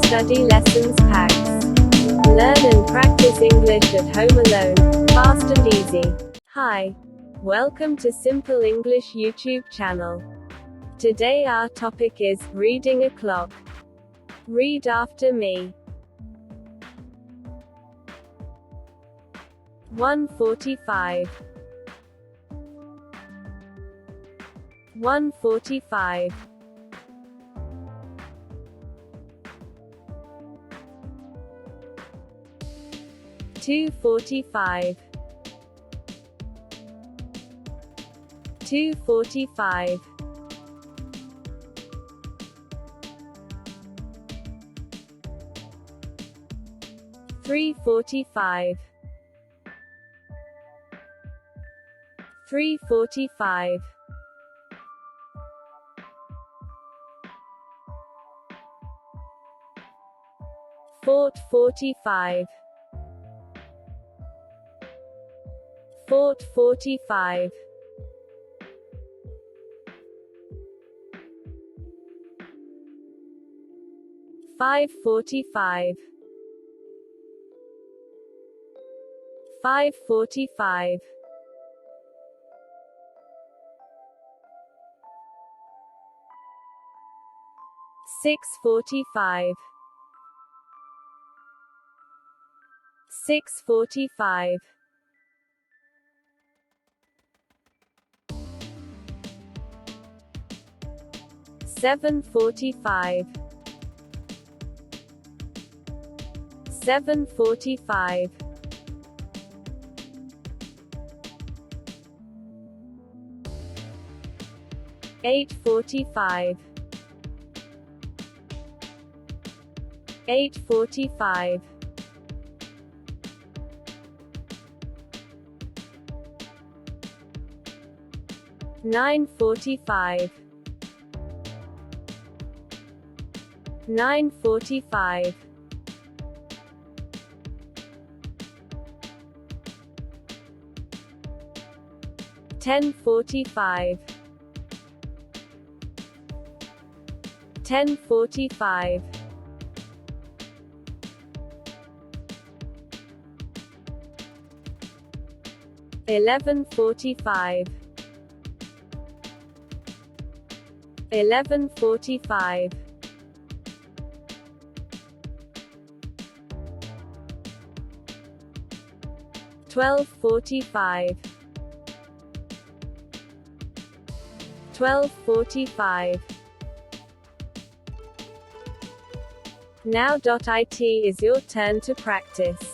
study lessons packs. Learn and practice English at home alone, fast and easy. Hi. Welcome to Simple English YouTube channel. Today our topic is reading a clock. Read after me. 1:45. 1:45. 2:45. 2:45. 3:45. 3:45. 4:45. 4:45. 5:45. 5:45. 6:45. 6:45. 7:45. 7:45. 8:45. 8:45. 9:45. 9:45. 10:45. 10:45. 11:45. 11:45. 12:45. 12:45. Now.it is your turn to practice.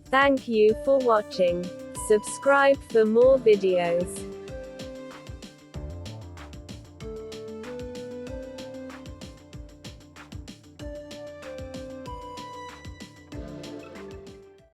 Thank you for watching. Subscribe for more videos.